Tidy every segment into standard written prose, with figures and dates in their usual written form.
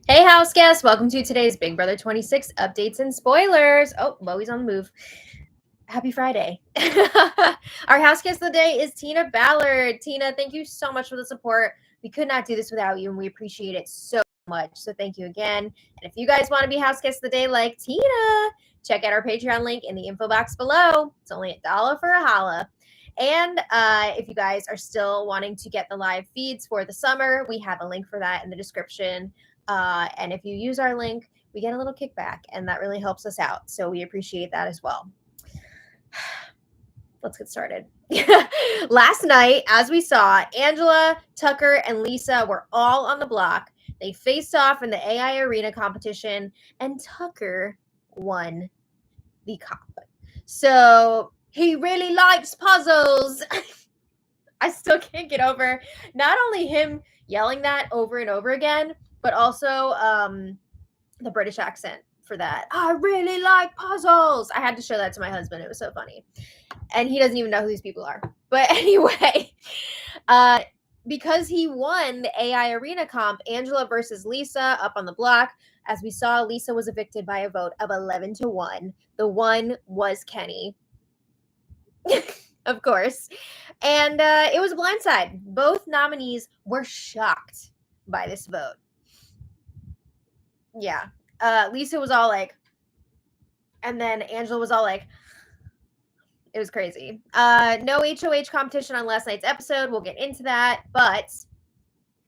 Hey, house guests, welcome to today's Big Brother 26 updates and spoilers. Oh, Bowie's on the move. Happy Friday. Our house guest of the day is Tina Ballard. Tina, thank you so much for the support. We could not do this without you, and we appreciate it so much. So thank you again. And if you guys want to be house guest of the day like Tina, check out our Patreon link in the info box below. It's only $1 for a holla. And if you guys are still wanting to get the live feeds for the summer, we have a link for that in the description. And if you use our link, we get a little kickback, and that really helps us out. So we appreciate that as well. Let's get started. Last night, as we saw, Angela, Tucker, and Lisa were all on the block. They faced off in the AI arena competition, and Tucker won the comp. So he really likes puzzles. I still can't get over not only him yelling that over and over again, but also the British accent for that. I really like puzzles. I had to show that to my husband. It was so funny. And he doesn't even know who these people are. But anyway, because he won the AI arena comp, Angela versus Lisa up on the block. As we saw, Lisa was evicted by a vote of 11-1. The one was Kenney. Of course. And it was a blindside. Both nominees were shocked by this vote. Yeah. Lisa was all like, and then Angela was all like, it was crazy. No HOH competition on last night's episode. We'll get into that. But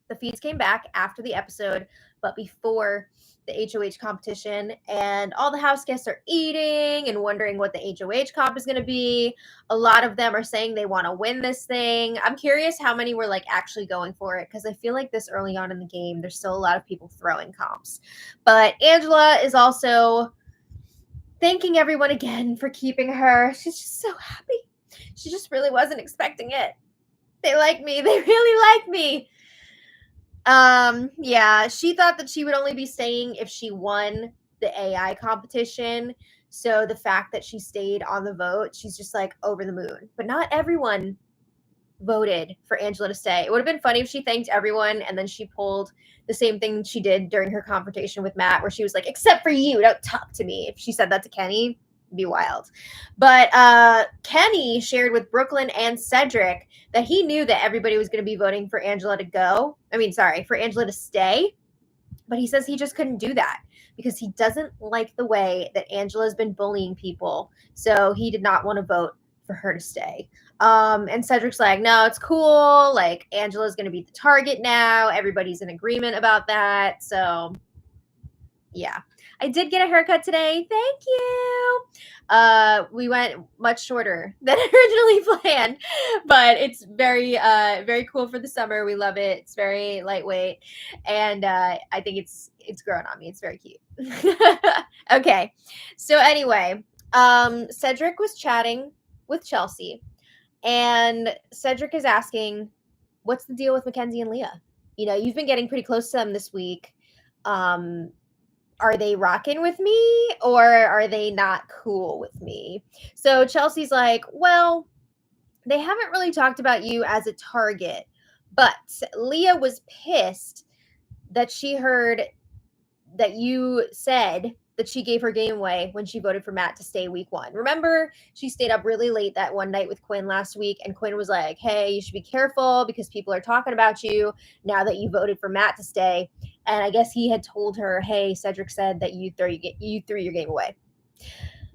the feeds came back after the episode, but before the HOH competition, and all the house guests are eating and wondering what the HOH comp is going to be. A lot of them are saying they want to win this thing. I'm curious how many were like actually going for it, because I feel like this early on in the game, there's still a lot of people throwing comps. But Angela is also thanking everyone again for keeping her. She's just so happy. She just really wasn't expecting it. They like me. They really like me. Yeah, she thought that she would only be staying if she won the AI competition. So the fact that she stayed on the vote, she's just like over the moon. But not everyone voted for Angela to stay. It would have been funny if she thanked everyone and then she pulled the same thing she did during her confrontation with Matt, where she was like, except for you, don't talk to me. If she said that to Kenney, it'd be wild. But Kenney shared with Brooklyn and Cedric that he knew that everybody was going to be voting for Angela to go. For Angela to stay. But he says he just couldn't do that because he doesn't like the way that Angela's been bullying people. So he did not want to vote for her to stay. And Cedric's like, no, it's cool. Like, Angela's going to be the target now. Everybody's in agreement about that. So, yeah. I did get a haircut today. Thank you. We went much shorter than originally planned, but it's very, very cool for the summer. We love it. It's very lightweight, and I think it's grown on me. It's very cute. Okay, so anyway, Cedric was chatting with Chelsea, and Cedric is asking, "What's the deal with Mackenzie and Leah? You know, you've been getting pretty close to them this week. Are they rocking with me or are they not cool with me?" So Chelsea's like, well, they haven't really talked about you as a target, but Leah was pissed that she heard that you said that she gave her game away when she voted for Matt to stay week 1. Remember, she stayed up really late that one night with Quinn last week, and Quinn was like, hey, you should be careful because people are talking about you now that you voted for Matt to stay. And I guess he had told her, hey, Cedric said that you threw your game away.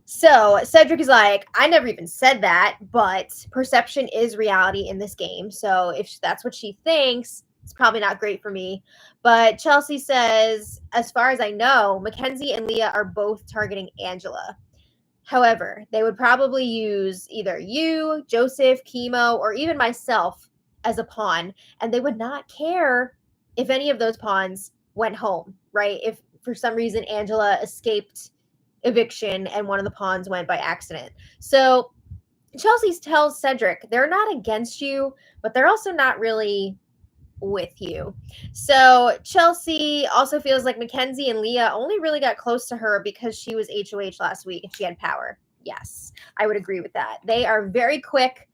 So Cedric is like, I never even said that, but perception is reality in this game. So if that's what she thinks, it's probably not great for me. But Chelsea says, as far as I know, Mackenzie and Leah are both targeting Angela. However, they would probably use either you, Joseph, Chemo, or even myself as a pawn, and they would not care if any of those pawns went home, right? If for some reason Angela escaped eviction and one of the pawns went by accident. So Chelsea tells Cedric they're not against you, but they're also not really with you. So Chelsea also feels like Mackenzie and Leah only really got close to her because she was HOH last week and she had power. Yes, I would agree with that. They are very quick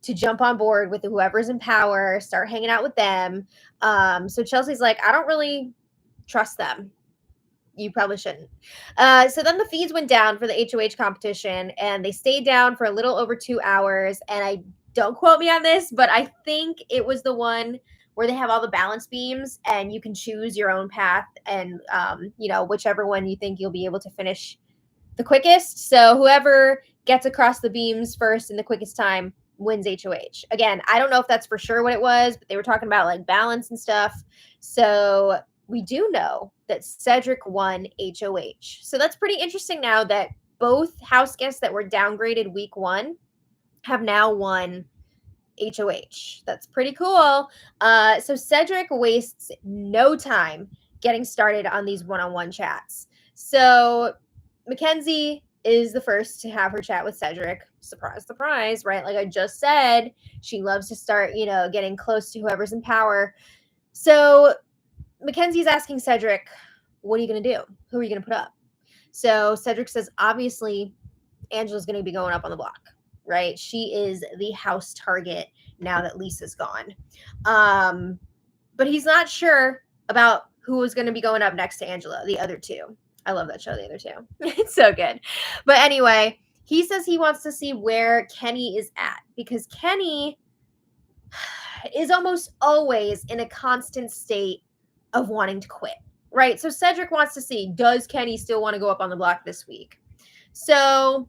to jump on board with whoever's in power, start hanging out with them. So Chelsea's like, I don't really trust them. You probably shouldn't. So then the feeds went down for the HOH competition, and they stayed down for a little over 2 hours. And I don't quote me on this, but I think it was the one where they have all the balance beams, and you can choose your own path, and whichever one you think you'll be able to finish the quickest. So whoever gets across the beams first in the quickest time wins HOH. Again, I don't know if that's for sure what it was, but they were talking about like balance and stuff. So we do know that Cedric won HOH. So that's pretty interesting now that both house guests that were downgraded week 1 have now won HOH. That's pretty cool. So Cedric wastes no time getting started on these one-on-one chats. So Mackenzie is the first to have her chat with Cedric. Surprise, surprise, right? Like I just said, she loves to start, getting close to whoever's in power. So Mackenzie's asking Cedric, what are you going to do? Who are you going to put up? So Cedric says, obviously, Angela's going to be going up on the block, right? She is the house target now that Lisa's gone. But he's not sure about who was going to be going up next to Angela, the other two. I love that show, The Other Two. It's so good. But anyway, he says he wants to see where Kenney is at, because Kenney is almost always in a constant state of wanting to quit, right? So Cedric wants to see, does Kenney still want to go up on the block this week? So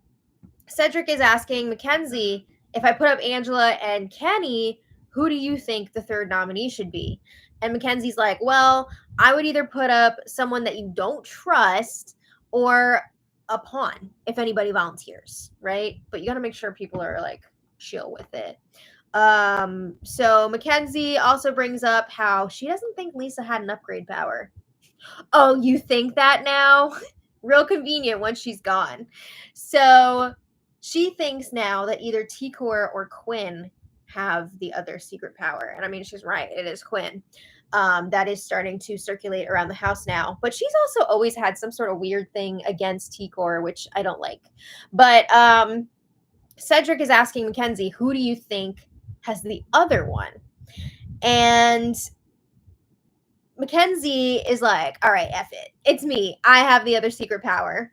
Cedric is asking Mackenzie, if I put up Angela and Kenney, who do you think the third nominee should be? And Mackenzie's like, well, I would either put up someone that you don't trust or a pawn if anybody volunteers, right? But you got to make sure people are like chill with it. So Mackenzie also brings up how she doesn't think Lisa had an upgrade power. Oh, you think that now? Real convenient once she's gone. So she thinks now that either T-Core or Quinn have the other secret power. And I mean, she's right. It is Quinn. That is starting to circulate around the house now. But she's also always had some sort of weird thing against T-Core, which I don't like. But Cedric is asking Mackenzie, who do you think has the other one? And Mackenzie is like, all right, F it. It's me. I have the other secret power.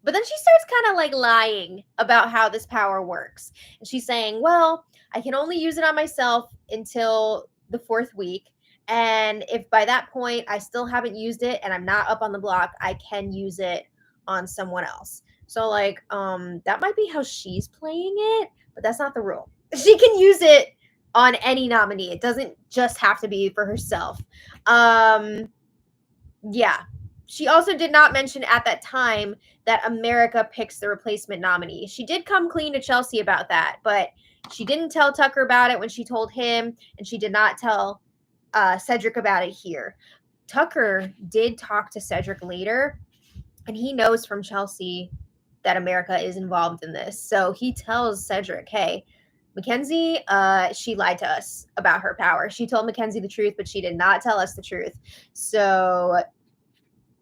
But then she starts kind of like lying about how this power works. And she's saying, well, I can only use it on myself until the 4th week. And if by that point I still haven't used it and I'm not up on the block, I can use it on someone else. So like, that might be how she's playing it, but that's not the rule. She can use it on any nominee. It doesn't just have to be for herself. Yeah. She also did not mention at that time that America picks the replacement nominee. She did come clean to Chelsea about that, but she didn't tell Tucker about it when she told him, and she did not tell Cedric about it here. Tucker did talk to Cedric later, and he knows from Chelsea that America is involved in this. So he tells Cedric, hey, Mackenzie, she lied to us about her power. She told Mackenzie the truth, but she did not tell us the truth. So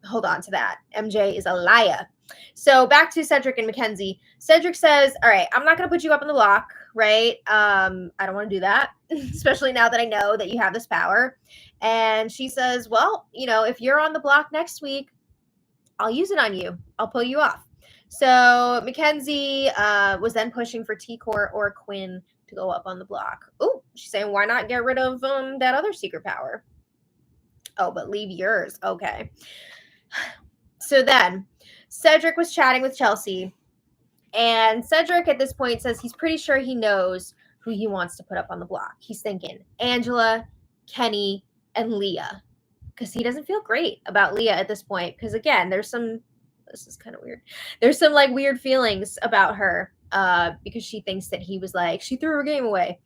hold on to that. MJ is a liar. So back to Cedric and Mackenzie. Cedric says, all right, I'm not going to put you up on the block, right? I don't want to do that, especially now that I know that you have this power. And she says, well, if you're on the block next week, I'll use it on you. I'll pull you off. So Mackenzie was then pushing for T-Core or Quinn to go up on the block. Oh, she's saying, why not get rid of that other secret power? Oh, but leave yours. Okay. So then Cedric was chatting with Chelsea, and Cedric at this point says he's pretty sure he knows who he wants to put up on the block. He's thinking Angela, Kenney, and Leah, because he doesn't feel great about Leah at this point. Because again, this is kind of weird. There's some like weird feelings about her because she thinks that he was like, she threw her game away.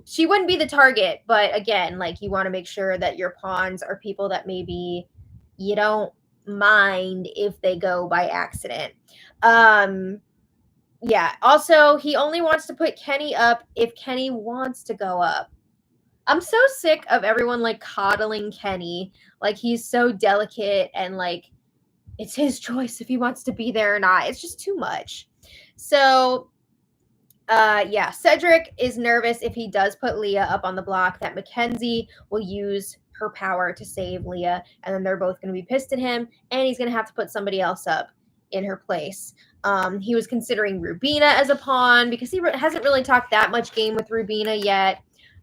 She wouldn't be the target, but again, like you want to make sure that your pawns are people that maybe you don't mind if they go by accident. Yeah. Also, he only wants to put Kenney up if Kenney wants to go up. I'm so sick of everyone like coddling Kenney. Like he's so delicate and like it's his choice if he wants to be there or not. It's just too much. So yeah, Cedric is nervous if he does put Leah up on the block that Mackenzie will use her power to save Leah, and then they're both going to be pissed at him, and he's going to have to put somebody else up in her place. He was considering Rubina as a pawn because he hasn't really talked that much game with Rubina yet,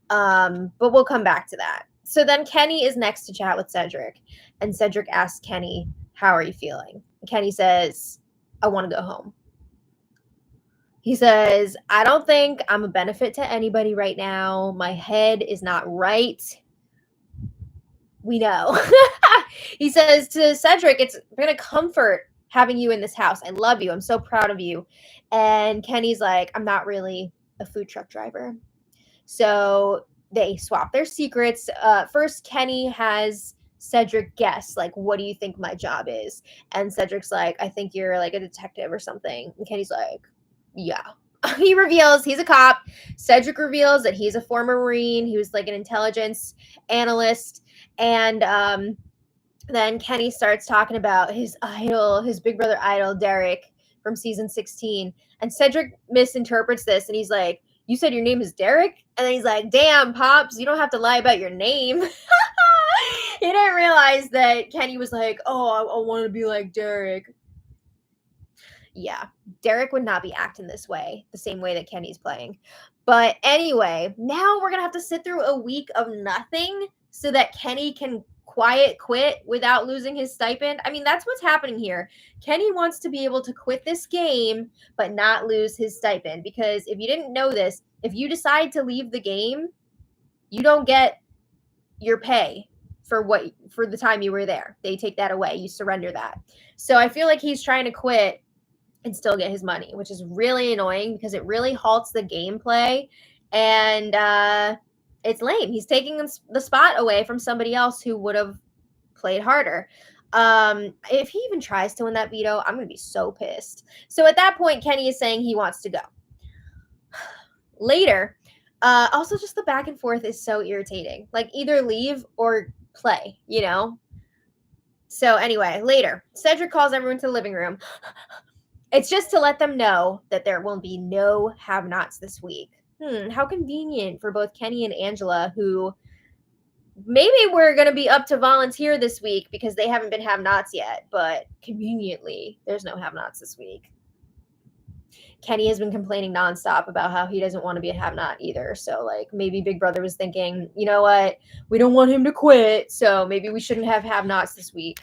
but we'll come back to that. So then Kenney is next to chat with Cedric, and Cedric asks Kenney, how are you feeling? And Kenney says, I want to go home. He says, I don't think I'm a benefit to anybody right now. My head is not right. We know. He says to Cedric, it's been a comfort having you in this house. I love you. I'm so proud of you. And Kenney's like, I'm not really a food truck driver. So they swap their secrets. First, Kenney has Cedric guess, like, what do you think my job is? And Cedric's like, I think you're like a detective or something. And Kenney's like, yeah. He reveals he's a cop. Cedric reveals that he's a former Marine. He was like an intelligence analyst. And then Kenney starts talking about his idol, his big brother idol, Derek, from season 16. And Cedric misinterprets this, and he's like, you said your name is Derek? And then he's like, damn, Pops, you don't have to lie about your name. He didn't realize that Kenney was like, oh, I want to be like Derek. Yeah, Derek would not be acting this way, the same way that Kenney's playing. But anyway, now we're going to have to sit through a week of nothing so that Kenney can quiet quit without losing his stipend. I mean, that's what's happening here. Kenney wants to be able to quit this game but not lose his stipend, because if you didn't know this, if you decide to leave the game, you don't get your pay for the time you were there. They take that away. You surrender that. So I feel like he's trying to quit and still get his money, which is really annoying because it really halts the gameplay, and it's lame. He's taking the spot away from somebody else who would have played harder. If he even tries to win that veto, I'm going to be so pissed. So at that point, Kenney is saying he wants to go. Later, also just the back and forth is so irritating. Like, either leave or play, you know? So anyway, later, Cedric calls everyone to the living room. It's just to let them know that there will be no have-nots this week. How convenient for both Kenney and Angela, who maybe we're going to be up to volunteer this week because they haven't been have-nots yet, but conveniently, there's no have-nots this week. Kenney has been complaining nonstop about how he doesn't want to be a have-not either. So, like, maybe Big Brother was thinking, you know what? We don't want him to quit, so maybe we shouldn't have have-nots this week.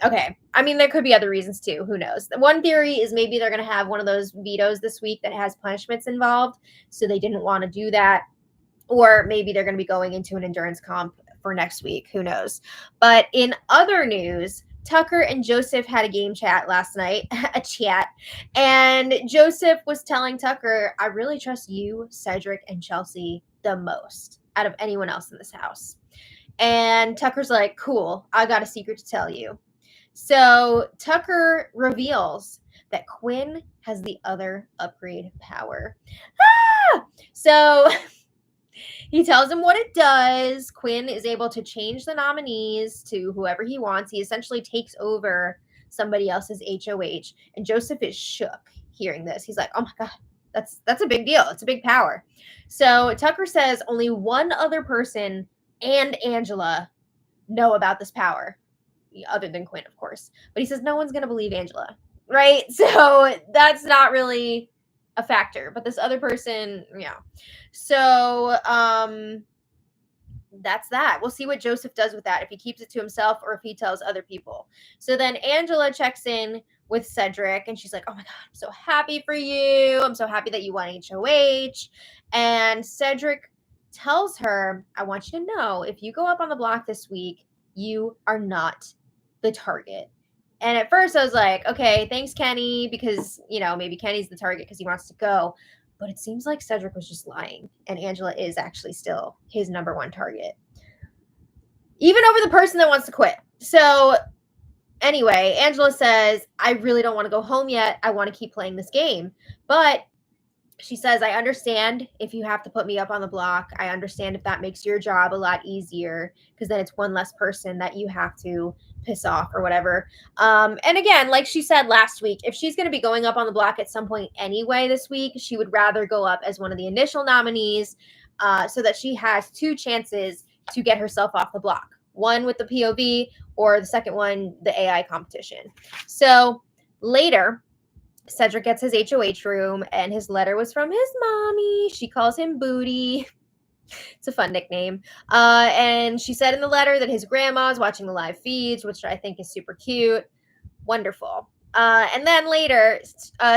Okay. I mean, there could be other reasons too. Who knows? One theory is maybe they're going to have one of those vetoes this week that has punishments involved, so they didn't want to do that. Or maybe they're going to be going into an endurance comp for next week. Who knows? But in other news, Tucker and Joseph had a game chat last night, a chat, and Joseph was telling Tucker, I really trust you, Cedric, and Chelsea the most out of anyone else in this house. And Tucker's like, cool, I got a secret to tell you. So Tucker reveals that Quinn has the other upgrade power. So he tells him what it does. Quinn is able to change the nominees to whoever he wants. He essentially takes over somebody else's HOH. And Joseph is shook hearing this. He's like, oh my God, that's a big deal. It's a big power. So Tucker says only one other person and Angela know about this power, other than Quinn, of course. But he says no one's going to believe Angela, right? So that's not really a factor. But this other person, yeah. So that's that. We'll see what Joseph does with that, if he keeps it to himself or if he tells other people. So then Angela checks in with Cedric, and she's like, oh my God, I'm so happy for you. I'm so happy that you won HOH. And Cedric tells her, I want you to know, if you go up on the block this week, you are not the target. And at first I was like, okay, thanks, Kenney, because, you know, maybe Kenny's the target because he wants to go. But it seems like Cedric was just lying, and Angela is actually still his number one target, even over the person that wants to quit. So anyway, Angela says, I really don't want to go home yet. I want to keep playing this game. But she says, I understand if you have to put me up on the block. I understand if that makes your job a lot easier, because then it's one less person that you have to piss off or whatever. And again, like she said last week, if she's going to be going up on the block at some point anyway this week, she would rather go up as one of the initial nominees so that she has two chances to get herself off the block. One with the POV, or the second one, the AI competition. So later, Cedric gets his HOH room, and his letter was from his mommy. She calls him Booty. It's a fun nickname. And she said in the letter that his grandma's watching the live feeds, which I think is super cute. Wonderful. And then later,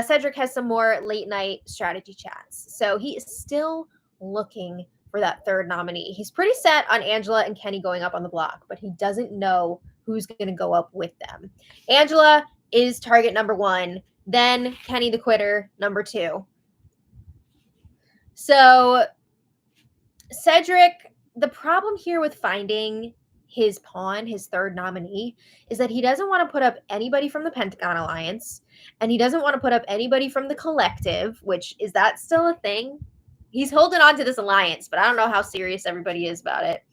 Cedric has some more late night strategy chats. So he is still looking for that third nominee. He's pretty set on Angela and Kenney going up on the block, but he doesn't know who's going to go up with them. Angela is target number 1, then Kenney the quitter, number 2. So Cedric, the problem here with finding his pawn, his third nominee, is that he doesn't want to put up anybody from the Pentagon Alliance, and he doesn't want to put up anybody from the Collective, which, is that still a thing? He's holding on to this alliance, but I don't know how serious everybody is about it.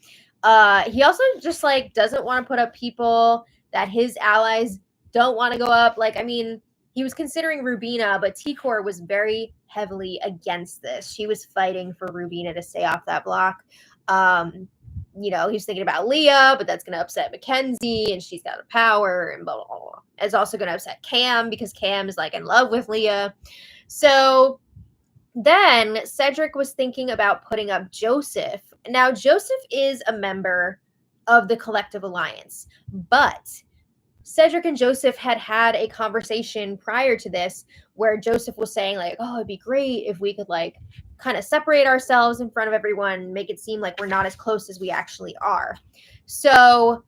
He also just, like, doesn't want to put up people that his allies don't want to go up. Like, I mean, he was considering Rubina, but T-Core was very heavily against this. She was fighting for Rubina to stay off that block. You know, he's thinking about Leah, but that's going to upset Mackenzie, and she's got the power, and blah, blah, blah, blah. It's also going to upset Cam, because Cam is, like, in love with Leah. So then Cedric was thinking about putting up Joseph. Now, Joseph is a member of the Collective Alliance, but Cedric and Joseph had a conversation prior to this where Joseph was saying, like, oh, it'd be great if we could, like, kind of separate ourselves in front of everyone, make it seem like we're not as close as we actually are. So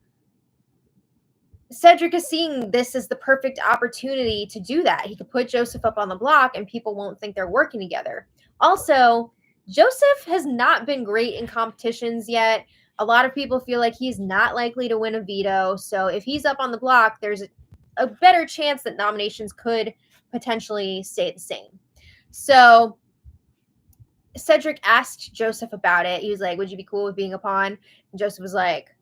Cedric is seeing this as the perfect opportunity to do that. He could put Joseph up on the block and people won't think they're working together. Also, Joseph has not been great in competitions yet. A lot of people feel like he's not likely to win a veto. So if he's up on the block, there's a better chance that nominations could potentially stay the same. So Cedric asked Joseph about it. He was like, would you be cool with being a pawn? And Joseph was like,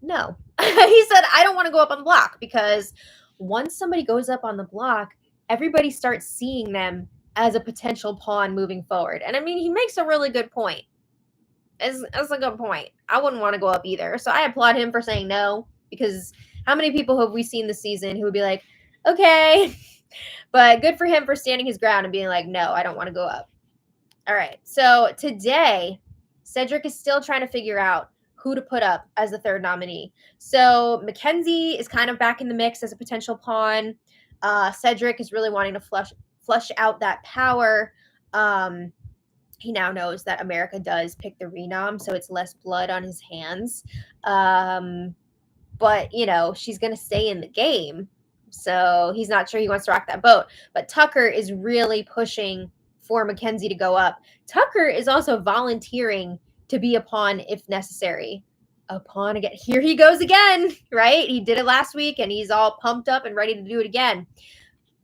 no. He said, I don't want to go up on the block, because once somebody goes up on the block, everybody starts seeing them as a potential pawn moving forward. And I mean, he makes a really good point. It's a good point. I wouldn't want to go up either. So I applaud him for saying no, because how many people have we seen this season who would be like, okay, but good for him for standing his ground and being like, no, I don't want to go up. All right. So today, Cedric is still trying to figure out who to put up as the third nominee. So Mackenzie is kind of back in the mix as a potential pawn. Cedric is really wanting to flush out that power. He now knows that America does pick the renom, so it's less blood on his hands. But, you know, she's going to stay in the game, so he's not sure he wants to rock that boat. But Tucker is really pushing for Mackenzie to go up. Tucker is also volunteering to be a pawn if necessary. A pawn again. Here he goes again, right? He did it last week, and he's all pumped up and ready to do it again.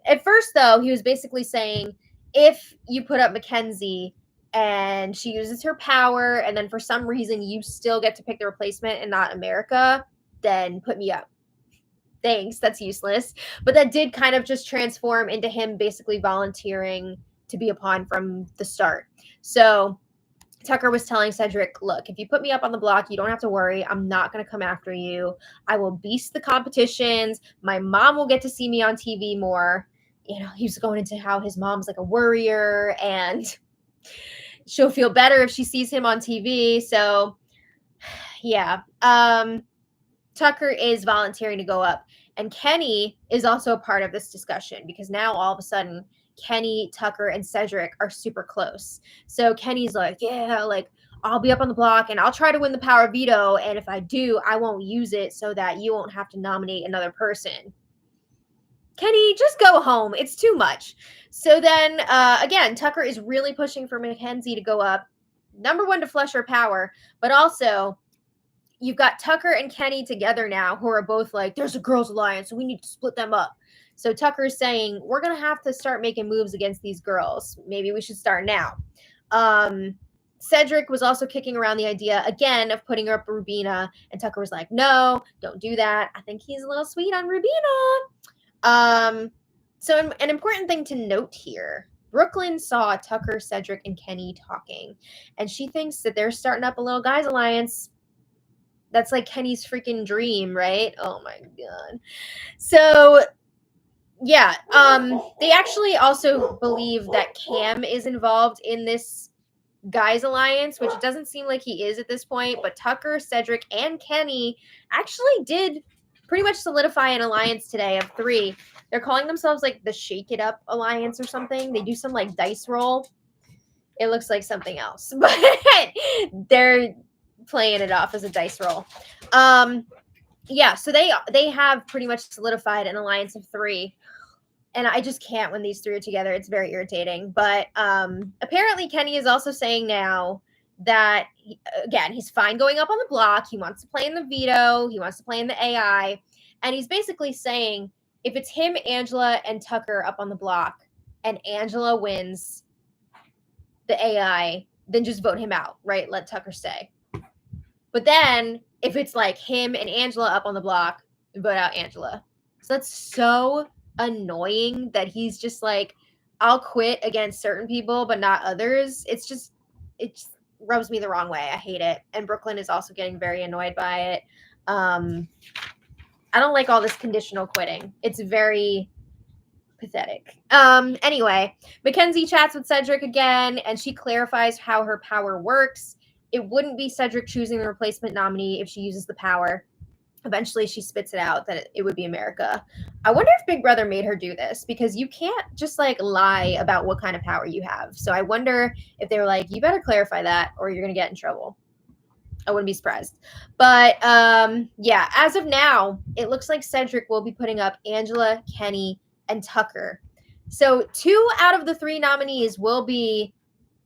At first, though, he was basically saying, if you put up Mackenzie and she uses her power, and then for some reason you still get to pick the replacement and not America, then put me up. Thanks, that's useless. But that did kind of just transform into him basically volunteering to be a pawn from the start. So Tucker was telling Cedric, look, if you put me up on the block, you don't have to worry. I'm not going to come after you. I will beast the competitions. My mom will get to see me on TV more. You know, he was going into how his mom's like a worrier, and she'll feel better if she sees him on TV. So, yeah. Tucker is volunteering to go up. And Kenney is also a part of this discussion, because now all of a sudden, Kenney, Tucker, and Cedric are super close. So Kenny's like, yeah, like, I'll be up on the block and I'll try to win the power veto. And if I do, I won't use it so that you won't have to nominate another person. Kenney, just go home. It's too much. So then, again, Tucker is really pushing for Mackenzie to go up. Number one, to flush her power. But also, you've got Tucker and Kenney together now, who are both like, there's a girls' alliance, so we need to split them up. So Tucker's saying, we're going to have to start making moves against these girls. Maybe we should start now. Cedric was also kicking around the idea, again, of putting up Rubina. And Tucker was like, no, don't do that. I think he's a little sweet on Rubina. So an important thing to note here, Brooklyn saw Tucker, Cedric, and Kenney talking. And she thinks that they're starting up a little guys' alliance. That's like Kenny's freaking dream, right? Oh my god. So yeah, they actually also believe that Cam is involved in this guys alliance, which it doesn't seem like he is at this point, but Tucker, Cedric, and Kenney actually did pretty much solidify an alliance today of 3. They're calling themselves like the Shake It Up Alliance or something. They do some like dice roll. It looks like something else, but they're playing it off as a dice roll. Yeah, so they have pretty much solidified an alliance of 3. And I just can't when these 3 are together. It's very irritating. But apparently Kenney is also saying now that, again, he's fine going up on the block. He wants to play in the veto. He wants to play in the AI. And he's basically saying if it's him, Angela, and Tucker up on the block, and Angela wins the AI, then just vote him out, right? Let Tucker stay. But then if it's like him and Angela up on the block, vote out Angela. So that's so annoying that he's just like, I'll quit against certain people but not others. It just rubs me the wrong way. I hate it. And Brooklyn is also getting very annoyed by it. I don't like all this conditional quitting. It's very pathetic. Anyway, Mackenzie chats with Cedric again, and she clarifies how her power works. It wouldn't be Cedric choosing the replacement nominee if she uses the power. Eventually, she spits it out that it would be America. I wonder if Big Brother made her do this, because you can't just like lie about what kind of power you have. So I wonder if they were like, you better clarify that or you're going to get in trouble. I wouldn't be surprised. But yeah, as of now, it looks like Cedric will be putting up Angela, Kenney, and Tucker. So 2 out of the 3 nominees will be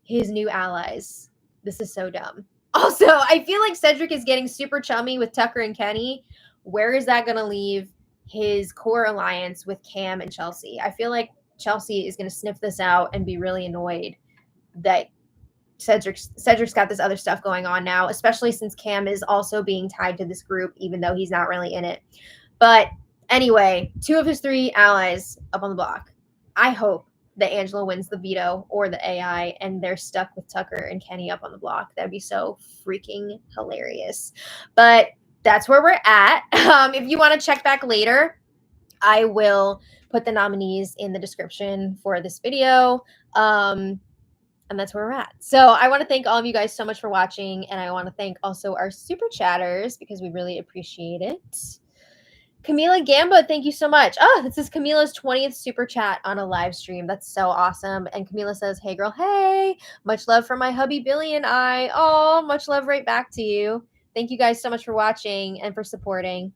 his new allies. This is so dumb. Also, I feel like Cedric is getting super chummy with Tucker and Kenney. Where is that going to leave his core alliance with Cam and Chelsea? I feel like Chelsea is going to sniff this out and be really annoyed that Cedric's got this other stuff going on now, especially since Cam is also being tied to this group, even though he's not really in it. But anyway, 2 of his 3 allies up on the block. I hope that Angela wins the veto or the AI and they're stuck with Tucker and Kenney up on the block. That'd be so freaking hilarious. But that's where we're at. If you want to check back later, I will put the nominees in the description for this video. And that's where we're at. So I want to thank all of you guys so much for watching. And I want to thank also our super chatters because we really appreciate it. Camila Gamba, thank you so much. Oh, this is Camila's 20th super chat on a live stream. That's so awesome. And Camila says, hey girl, hey, much love from my hubby Billy and I. Oh, much love right back to you. Thank you guys so much for watching and for supporting.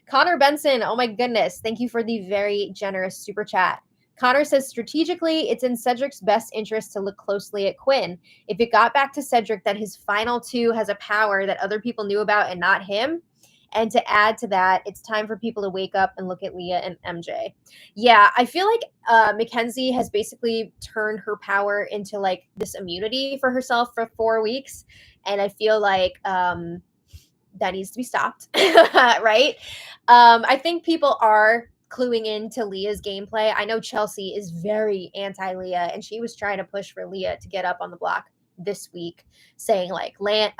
Connor Benson, oh my goodness. Thank you for the very generous super chat. Connor says, strategically, it's in Cedric's best interest to look closely at Quinn. If it got back to Cedric that his final 2 has a power that other people knew about and not him, and to add to that, it's time for people to wake up and look at Leah and MJ. Yeah, I feel like Mackenzie has basically turned her power into like this immunity for herself for 4 weeks. And I feel like that needs to be stopped, right? I think people are cluing into Leah's gameplay. I know Chelsea is very anti-Leah, and she was trying to push for Leah to get up on the block this week, saying like, Leah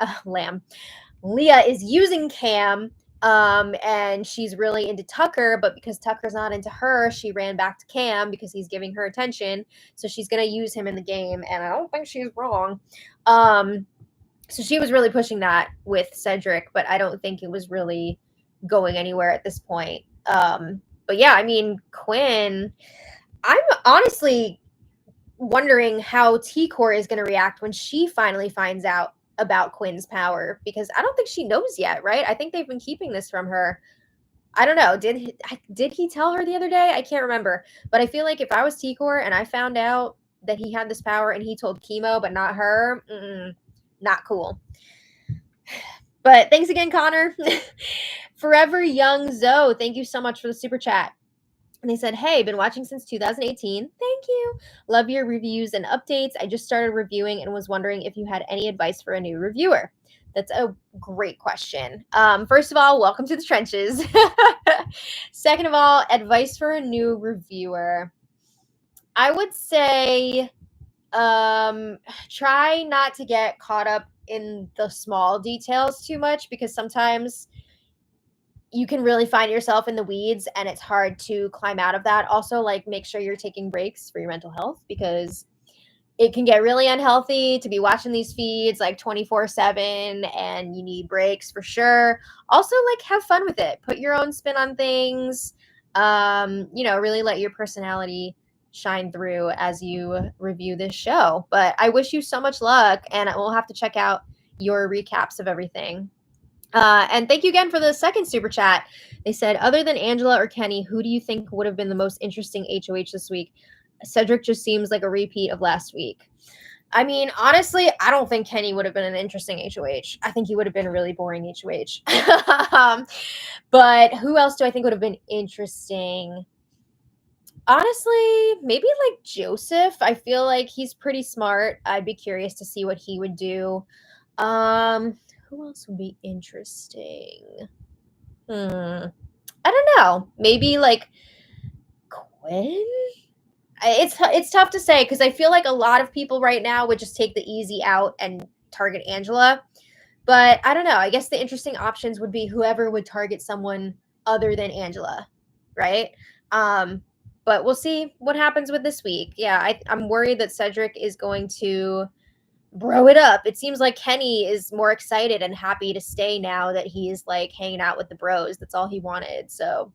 is using Cam, and she's really into Tucker, but because Tucker's not into her, she ran back to Cam because he's giving her attention. So she's going to use him in the game, and I don't think she's wrong. So she was really pushing that with Cedric, but I don't think it was really going anywhere at this point. But yeah, I mean, Quinn, I'm honestly wondering how T-Core is going to react when she finally finds out about Quinn's power, because I don't think she knows yet, right? I think they've been keeping this from her. I don't know. Did he tell her the other day? I can't remember. But I feel like if I was T-Core and I found out that he had this power and he told Chemo but not her, not cool. But thanks again, Connor. Forever Young Zoe, thank you so much for the super chat. And they said, hey, been watching since 2018. Thank you. Love your reviews and updates. I just started reviewing and was wondering if you had any advice for a new reviewer. That's a great question. First of all, welcome to the trenches. Second of all, advice for a new reviewer. I would say try not to get caught up in the small details too much, because sometimes you can really find yourself in the weeds and it's hard to climb out of that. Also, like, make sure you're taking breaks for your mental health, because it can get really unhealthy to be watching these feeds like 24/7, and you need breaks for sure. Also, like, have fun with it. Put your own spin on things. Really let your personality shine through as you review this show. But I wish you so much luck, and we'll have to check out your recaps of everything. And thank you again for the second super chat. They said, other than Angela or Kenney, who do you think would have been the most interesting HOH this week? Cedric just seems like a repeat of last week. I mean, honestly, I don't think Kenney would have been an interesting HOH. I think he would have been a really boring HOH. But who else do I think would have been interesting? Honestly, maybe like Joseph. I feel like he's pretty smart. I'd be curious to see what he would do. Who else would be interesting? I don't know. Maybe like Quinn? It's tough to say, because I feel like a lot of people right now would just take the easy out and target Angela. But I don't know. I guess the interesting options would be whoever would target someone other than Angela, right? But we'll see what happens with this week. Yeah, I'm worried that Cedric is going to bro it up. It seems like Kenney is more excited and happy to stay now that he's like hanging out with the bros. That's all he wanted. So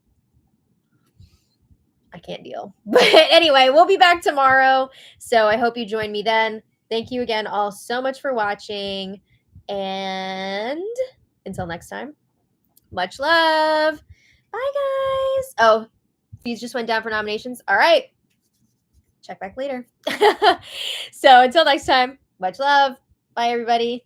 I can't deal. But anyway, we'll be back tomorrow. So I hope you join me then. Thank you again all so much for watching. And until next time, much love. Bye, guys. Oh, these just went down for nominations. All right. Check back later. So until next time, much love. Bye, everybody.